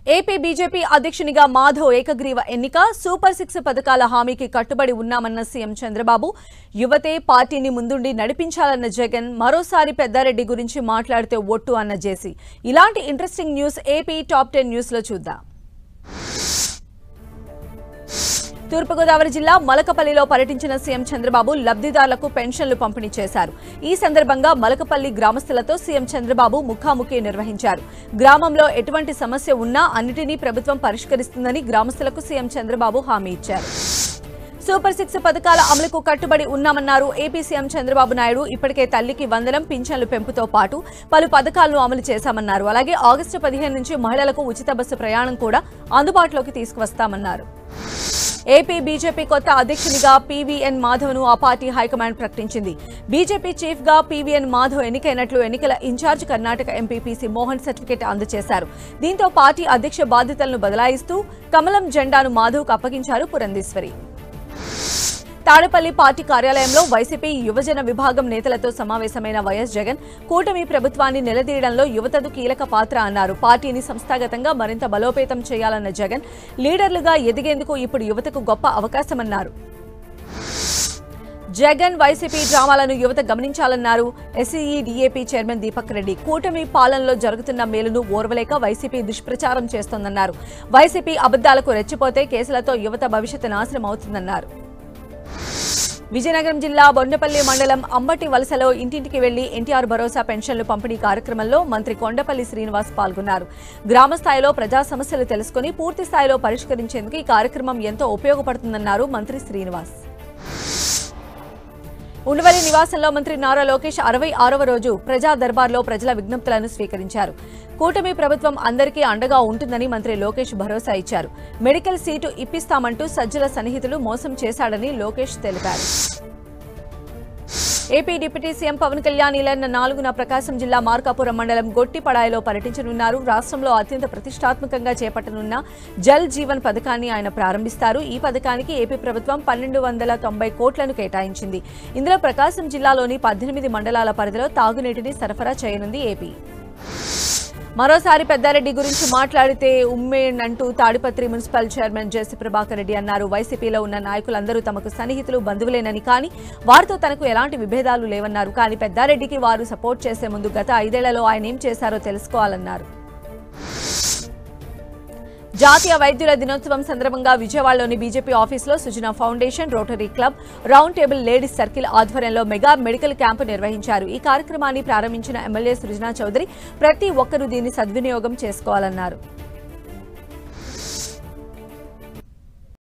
AP BJP అధ్యక్షునిగా మాధవ్ ఏకగ్రీవ ఎన్నిక super 6 పథకాల హామీకి కట్టుబడి ఉన్నామన్న సీఎం చంద్రబాబు యువతే పార్టీని ముందుండి నడిపించాలన్న జగన్ మరోసారి పెద్దారెడ్డి గురించి మాట్లాడితే ఒట్టు అన్న జేసీ ఇలాంటి interesting news AP top 10 news లో చూద్దాం। తూర్పుగోదావరి జిల్లా మలకపల్లిలో పర్యటించిన సీఎం చంద్రబాబు లబ్ధిదారులకు పెన్షన్లు పంపిణీ చేశారు। ఈ సందర్భంగా మలకపల్లి గ్రామస్తులతో సీఎం చంద్రబాబు ముఖాముఖి నిర్వహించారు। గ్రామంలో ఎటువంటి సమస్య ఉన్నా అన్నిటినీ ప్రభుత్వం పరిష్కరిస్తుందని గ్రామస్తులకు సీఎం చంద్రబాబు హామీ ఇచ్చారు। సూపర్ 6 పథకాల అమలుకు కట్టుబడి ఉన్నామన్నారు ఏపీ సీఎం చంద్రబాబు నాయుడు। ఇప్పటికే తల్లికి వందనం పింఛన్లు పెంపుతో పాటు పలు పథకాలను అమలు చేశామన్నారు। అలాగే ఆగస్టు 15 నుంచి మహిళలకు ఉచిత బస్సు ప్రయాణం కూడా అందుబాటులోకి తీసుకువస్తామన్నారు। ఏపీ బీజేపీ కొత్త అధ్యక్షునిగా పీవీఎన్ మాధవ్ను ఆ పార్టీ హైకమాండ్ ప్రకటించింది। బీజేపీ చీఫ్ గా పీవీఎన్ మాధవ్ ఎన్నికైనట్లు ఎన్నికల incharge Karnataka MP PC Mohan certificate అందజేశారు। దీంతో పార్టీ అధ్యక్ష బాధ్యతలను బదలాయిస్తూ కమలం జెండాను మాధవ్కు అప్పగించారు పురంధేశ్వరి। తాడేపల్లి పార్టీ కార్యాలయంలో వైసీపీ యువజన విభాగం నేతలతో సమావేశమైన వైఎస్ జగన్ కూటమి ప్రభుత్వాన్ని నిలదీయడంలో యువతకు కీలక పాత్ర అన్నారు। పార్టీని సంస్థాగతంగా మరింత బలోపేతం చేయాలన్న జగన్ లీడర్లుగా ఎదిగేందుకు ఇప్పుడు యువతకు గొప్ప అవకాశమన్నారు। జగన్ వైసీపీ డ్రామాలను యువత గమనించాలన్నారు ఎస్ఈడీఏపీ చైర్మన్ దీపక్ రెడ్డి। కూటమి పాలనలో జరుగుతున్న మేలును ఓర్వలేక వైసీపీ దుష్ప్రచారం చేస్తోందన్నారు। వైసీపీ అబద్దాలకు రెచ్చిపోతే కేసులతో యువత భవిష్యత్తు నాశనం అవుతుందన్నారు। విజయనగరం జిల్లా బొండపల్లి మండలం అంబటి వలసలో ఇంటింటికి వెళ్లి ఎన్టీఆర్ భరోసా పెన్షన్లు పంపిణీ కార్యక్రమంలో మంత్రి కొండపల్లి శ్రీనివాస్ పాల్గొన్నారు। గ్రామ స్థాయిలో ప్రజా సమస్యలు తెలుసుకుని పూర్తి స్థాయిలో పరిష్కరించేందుకు ఈ కార్యక్రమం ఎంతో ఉపయోగపడుతుందన్నారు మంత్రి శ్రీనివాస్। ఉండవల్లి నివాసంలో మంత్రి నారా లోకేష్ 66వ రోజు ప్రజా దర్బార్లో ప్రజల విజ్ఞప్తులను స్వీకరించారు। కూటమి ప్రభుత్వం అందరికీ అండగా ఉంటుందని మంత్రి లోకేష్ భరోసా ఇచ్చారు। మెడికల్ సీటు ఇప్పిస్తామంటూ సజ్జల సన్నిహితులు మోసం చేశాడని లోకేష్ తెలిపారు। AP deputy CM Pawan Kalyan ఈ నెల 4న ప్రకాశం జిల్లా మార్కాపురం మండలం గొట్టిపడాయిలో పర్యటించనున్నారు। రాష్ట్రంలో అత్యంత ప్రతిష్టాత్మకంగా చేపట్టనున్న జల్ జీవన్ పథకాన్ని ఆయన ప్రారంభిస్తారు। ఈ పథకానికి ఏపీ ప్రభుత్వం 1290 కోట్లను కేటాయించింది। ఇందులో ప్రకాశం జిల్లాలోని 18 మండలాల పరిధిలో తాగునీటిని సరఫరా చేయనుంది ఏపీ। మరోసారి పెద్దారెడ్డి గురించి మాట్లాడితే ఉమ్మేనంటూ తాడిపత్రి మున్సిపల్ చైర్మన్ జేసీ ప్రభాకర్ రెడ్డి అన్నారు। వైసీపీలో ఉన్న నాయకులందరూ తమకు సన్నిహితులు బంధువులేనని కానీ వారితో తనకు ఎలాంటి విభేదాలు లేవన్నారు। కానీ పెద్దారెడ్డికి వారు సపోర్ట్ చేసే ముందు గత 5 ఏళ్లలో ఆయన ఏం చేశారో తెలుసుకోవాలన్నారు। జాతీయ వైద్యుల దినోత్సవం సందర్భంగా విజయవాడలోని బీజేపీ ఆఫీసులో Sujana foundation, rotary club, round table ladies circle ఆధ్వర్యంలో మెగా మెడికల్ క్యాంపు నిర్వహించారు। ఈ కార్యక్రమాన్ని ప్రారంభించిన ఎమ్మెల్యే సృజనా చౌదరి ప్రతి ఒక్కరూ దీన్ని సద్వినియోగం చేసుకోవాలన్నారు।